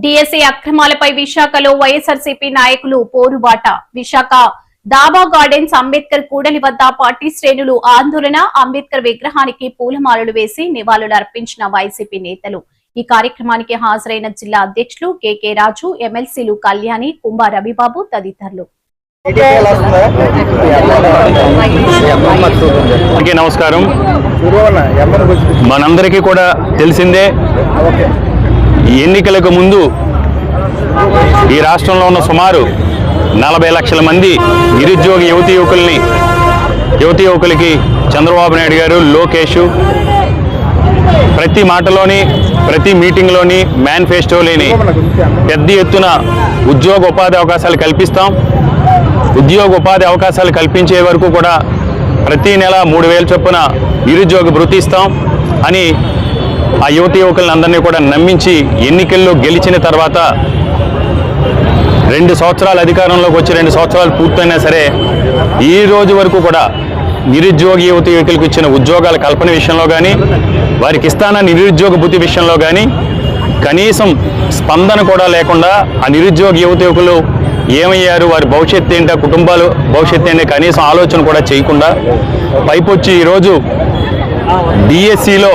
DSC అక్రమాలపై విశాఖలో వైఎస్ఆర్సీపీ నాయకులు పోరుబాట. Visakha dhaba gardens Ambedkar కూడలి వద్ద పార్టీ శ్రేణులు ఆందోళన. అంబేద్కర్ విగ్రహానికి పూలమాలలు వేసి నివాళులు అర్పించిన వైసీపీ నేతలు. ఈ కార్యక్రమానికి హాజరైన జిల్లా అధ్యక్షులు కెకే రాజు, ఎమ్మెల్సీలు కళ్యాణి, కుంభ రవిబాబు తదితరులు. నమస్కారం. మనందరికీ కూడా తెలిసిందే, ఎన్నికలకు ముందు ఈ రాష్ట్రంలో ఉన్న సుమారు 40 లక్షల మంది నిరుద్యోగ యువతి యువకులకి చంద్రబాబు నాయుడు గారు, లోకేష్ ప్రతి మాటలోని ప్రతి మీటింగ్లోని మేనిఫెస్టోలోని పెద్ద ఎత్తున ఉద్యోగ ఉపాధి అవకాశాలు కల్పిస్తాం, ఉద్యోగ ఉపాధి అవకాశాలు కల్పించే వరకు కూడా ప్రతి నెల 3,000 చొప్పున నిరుద్యోగ భృతి ఇస్తాం అని ఆ యువకులందరినీ కూడా నమ్మించి ఎన్నికల్లో గెలిచిన తర్వాత 2 సంవత్సరాలు అధికారంలోకి వచ్చి 2 సంవత్సరాలు పూర్తయినా సరే ఈ రోజు వరకు కూడా నిరుద్యోగ యువకులకు ఇచ్చిన ఉద్యోగాల కల్పన విషయంలో కానీ, వారికి ఇస్తాన నిరుద్యోగ భృతి విషయంలో కానీ కనీసం స్పందన కూడా లేకుండా ఆ నిరుద్యోగ యువకులు ఏమయ్యారు, వారి భవిష్యత్తు ఏంటో, కుటుంబాలు భవిష్యత్తు ఏంటో కనీసం ఆలోచన కూడా చేయకుండా పైపొచ్చి ఈరోజు డిఎస్సిలో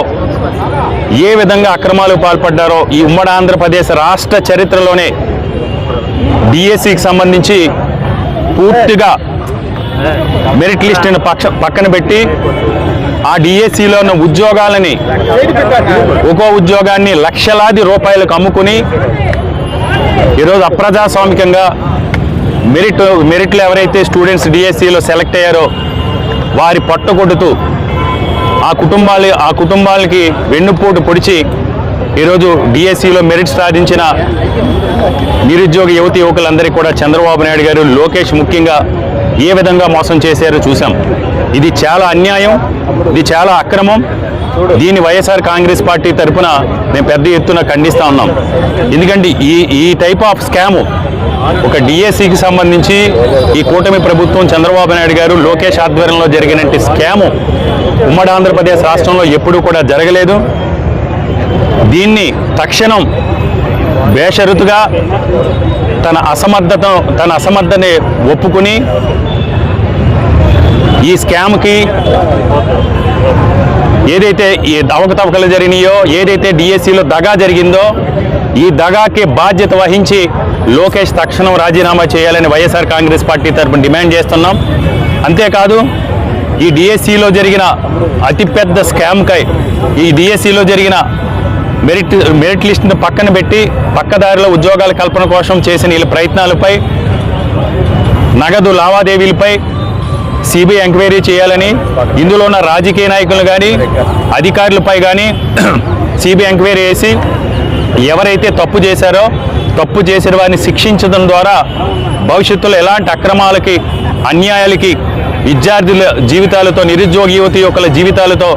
ఏ విధంగా అక్రమాలు పాల్పడ్డారో ఈ ఉమ్మడి ఆంధ్రప్రదేశ్ రాష్ట్ర చరిత్రలోనే డిఎస్సికి సంబంధించి పూర్తిగా మెరిట్ లిస్టును పక్కన పెట్టి ఆ డిఎస్సిలో ఉన్న ఉద్యోగాలని ఒక్కో ఉద్యోగాన్ని లక్షలాది రూపాయలకు అమ్ముకుని ఈరోజు అప్రజాస్వామికంగా మెరిట్లు ఎవరైతే స్టూడెంట్స్ డిఎస్సిలో సెలెక్ట్ అయ్యారో వారి పొట్టగొడుతూ ఆ కుటుంబాలకి వెన్నుపోటు పొడిచి ఈరోజు డిఎస్సిలో మెరిట్ సాధించిన నిరుద్యోగ యువకులందరికీ కూడా చంద్రబాబు నాయుడు గారు, లోకేష్ ముఖ్యంగా ఏ విధంగా మోసం చేశారో చూసాం. ఇది చాలా అన్యాయం, ఇది చాలా అక్రమం. దీన్ని వైఎస్ఆర్ కాంగ్రెస్ పార్టీ తరఫున మేము పెద్ద ఎత్తున ఖండిస్తూ ఉన్నాం. ఎందుకంటే ఈ టైప్ ఆఫ్ స్కాము ఒక డిఎస్సికి సంబంధించి ఈ కూటమి ప్రభుత్వం చంద్రబాబు నాయుడు గారు, లోకేష్ ఆధ్వర్యంలో జరిగినట్టు స్కాము ఉమ్మడి ఆంధ్రప్రదేశ్ రాష్ట్రంలో ఎప్పుడూ కూడా జరగలేదు. దీన్ని తక్షణం బేషరతుగా తన అసమర్థతని ఒప్పుకుని ఈ స్కామ్కి ఏదైతే ఈ అవకతవకలు జరిగినాయో, ఏదైతే డిఎస్సిలో దగా జరిగిందో ఈ దగాకి బాధ్యత వహించి లోకేష్ తక్షణం రాజీనామా చేయాలని వైఎస్ఆర్ కాంగ్రెస్ పార్టీ తరఫున డిమాండ్ చేస్తున్నాం. అంతేకాదు ఈ డిఎస్సిలో జరిగిన అతిపెద్ద స్కామ్కై ఈ డిఎస్సిలో జరిగిన మెరిట్ లిస్టును పక్కన పెట్టి పక్కదారిలో ఉద్యోగాల కల్పన కోసం చేసిన వీళ్ళ ప్రయత్నాలపై, నగదు లావాదేవీలపై సిబిఐ ఎంక్వైరీ చేయాలని, ఇందులో ఉన్న రాజకీయ నాయకులు కానీ అధికారులపై కానీ సిబిఐ ఎంక్వైరీ చేసి ఎవరైతే తప్పు చేశారో తప్పు చేసిన వారిని శిక్షించడం ద్వారా భవిష్యత్తులో ఎలాంటి అక్రమాలకి, అన్యాయాలకి, విద్యార్థుల జీవితాలతో, నిరుద్యోగ యువకుల జీవితాలతో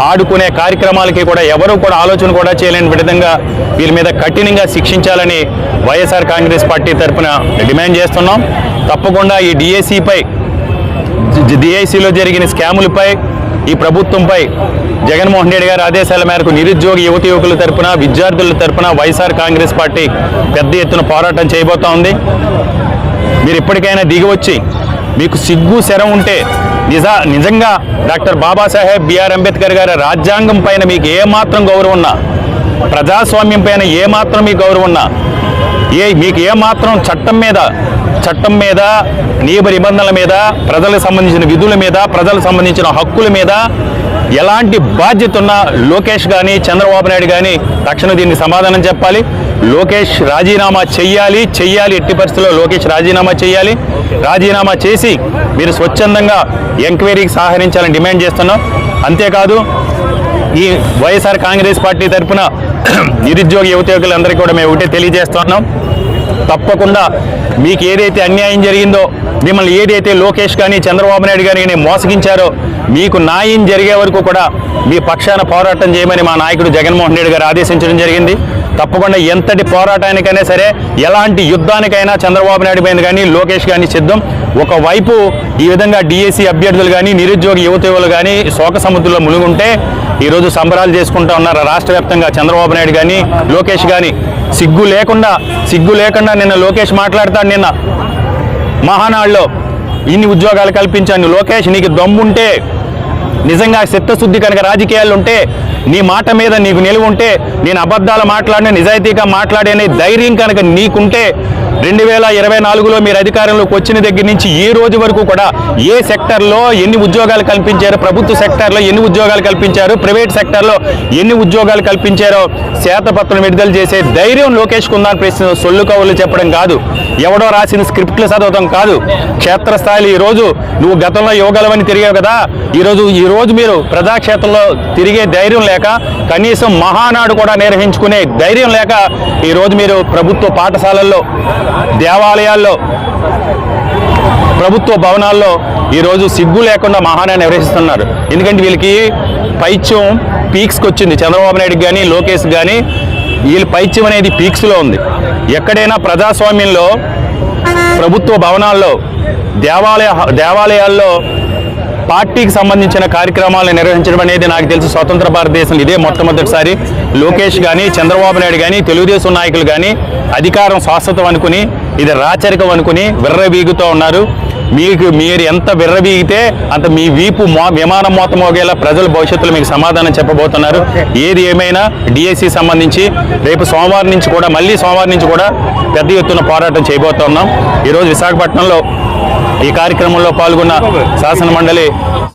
ఆడుకునే కార్యక్రమాలకి కూడా ఎవరూ కూడా ఆలోచన కూడా చేయలేని విధంగా వీళ్ళ మీద కఠినంగా శిక్షించాలని వైఎస్ఆర్ కాంగ్రెస్ పార్టీ తరఫున డిమాండ్ చేస్తున్నాం. తప్పకుండా ఈ డిఎస్సిలో జరిగిన స్కాములపై, ఈ ప్రభుత్వంపై జగన్మోహన్ రెడ్డి గారి ఆదేశాల మేరకు నిరుద్యోగ యువకుల తరఫున, విద్యార్థుల తరఫున వైఎస్ఆర్ కాంగ్రెస్ పార్టీ పెద్ద ఎత్తున పోరాటం చేయబోతా ఉంది. మీరు ఇప్పటికైనా దిగివచ్చి మీకు సిగ్గు శరం ఉంటే నిజంగా డాక్టర్ బాబాసాహెబ్ బిఆర్ అంబేద్కర్ గారి రాజ్యాంగం పైన మీకు ఏమాత్రం గౌరవం ఉన్నా, ప్రజాస్వామ్యం పైన ఏమాత్రం మీకు గౌరవం ఉన్నా, మీకు ఏమాత్రం చట్టం మీద నియమ నిబంధనల మీద, ప్రజలకు సంబంధించిన విధుల మీద, ప్రజలకు సంబంధించిన హక్కుల మీద ఎలాంటి బాధ్యత ఉన్నా లోకేష్ కానీ చంద్రబాబు నాయుడు కానీ తక్షణం దీన్ని సమాధానం చెప్పాలి. లోకేష్ రాజీనామా చెయ్యాలి. ఎట్టి పరిస్థితుల్లో లోకేష్ రాజీనామా చేయాలి. రాజీనామా చేసి మీరు స్వచ్ఛందంగా ఎంక్వైరీకి సహకరించాలని డిమాండ్ చేస్తున్నాం. అంతేకాదు ఈ వైఎస్ఆర్ కాంగ్రెస్ పార్టీ తరఫున నిరుద్యోగ యువకులందరికీ కూడా మేము ఒకటే తెలియజేస్తున్నాం. తప్పకుండా మీకు ఏదైతే అన్యాయం జరిగిందో, మిమ్మల్ని ఏదైతే లోకేష్ కానీ చంద్రబాబు నాయుడు కానీ మోసగించారో మీకు న్యాయం జరిగే వరకు కూడా మీ పక్షాన పోరాటం చేయమని మా నాయకుడు జగన్మోహన్ రెడ్డి గారు ఆదేశించడం జరిగింది. తప్పకుండా ఎంతటి పోరాటానికైనా సరే, ఎలాంటి యుద్ధానికైనా చంద్రబాబు నాయుడు మీద కానీ లోకేష్ కానీ సిద్ధం. ఒకవైపు ఈ విధంగా డిఎస్సి అభ్యర్థులు కానీ, నిరుద్యోగ యువతులు కానీ శోక సముద్రంలో మునుగుంటే ఈరోజు సంబరాలు చేసుకుంటూ ఉన్నారు రాష్ట్ర వ్యాప్తంగా చంద్రబాబు నాయుడు కానీ లోకేష్ కానీ. సిగ్గు లేకుండా నిన్న లోకేష్ మాట్లాడతాడు. నిన్న మహానాడులో ఇన్ని ఉద్యోగాలు కల్పించాను. లోకేష్, నీకు దమ్ముంటే, నిజంగా చిత్తశుద్ధి కనుక రాజకీయాలు ఉంటే, నీ మాట మీద నీకు నిలువ ఉంటే, నేను అబద్ధాలు మాట్లాడిన నిజాయితీగా మాట్లాడే ధైర్యం కనుక నీకుంటే 2024లో మీరు అధికారంలోకి వచ్చిన దగ్గర నుంచి ఈ రోజు వరకు కూడా ఏ సెక్టర్లో ఎన్ని ఉద్యోగాలు కల్పించారో, ప్రభుత్వ సెక్టర్లో ఎన్ని ఉద్యోగాలు కల్పించారు, ప్రైవేట్ సెక్టర్లో ఎన్ని ఉద్యోగాలు కల్పించారో శ్వేతపత్రం విడుదల చేసే ధైర్యం లోకేష్కు ఉందని ప్రశ్న సొల్లు కవులు చెప్పడం కాదు, ఎవడో రాసిన స్క్రిప్ట్లు చదవడం కాదు. క్షేత్రస్థాయిలో ఈరోజు నువ్వు గతంలో యువగలవని తిరిగావు కదా, ఈరోజు మీరు ప్రజాక్షేత్రంలో తిరిగే ధైర్యం లేక, కనీసం మహానాడు కూడా నిర్వహించుకునే ధైర్యం లేక ఈరోజు మీరు ప్రభుత్వ పాఠశాలల్లో, దేవాలయాల్లో, ప్రభుత్వ భవనాల్లో ఈరోజు సిగ్గు లేకుండా మహానాడు నిర్వహిస్తున్నారు. ఎందుకంటే వీళ్ళకి పైత్యం పీక్స్కి వచ్చింది. చంద్రబాబు నాయుడుకి కానీ లోకేష్ కానీ వీళ్ళ పైత్యం అనేది పీక్స్లో ఉంది. ఎక్కడైనా ప్రజాస్వామ్యంలో, ప్రభుత్వ భవనాల్లో, దేవాలయాల్లో పార్టీకి సంబంధించిన కార్యక్రమాలను నిర్వహించడం అనేది నాకు తెలిసి స్వతంత్ర భారతదేశంలో ఇదే మొట్టమొదటిసారి. లోకేష్ కానీ, చంద్రబాబు నాయుడు కానీ, తెలుగుదేశం నాయకులు కానీ అధికారం శాశ్వతం అనుకుని, ఇది రాచరికం అనుకుని విర్రవీగుతూ ఉన్నారు. మీరు ఎంత విర్రవీగితే అంత మీ వీపు విమానం మోత మోగేలా ప్రజల భవిష్యత్తులో మీకు సమాధానం చెప్పబోతున్నారు. ఏది ఏమైనా డిఎస్సి సంబంధించి రేపు సోమవారం నుంచి కూడా పెద్ద ఎత్తున పోరాటం చేయబోతున్నాం. ఈరోజు విశాఖపట్నంలో ఈ కార్యక్రమంలో పాల్గొన్న శాసన మండలి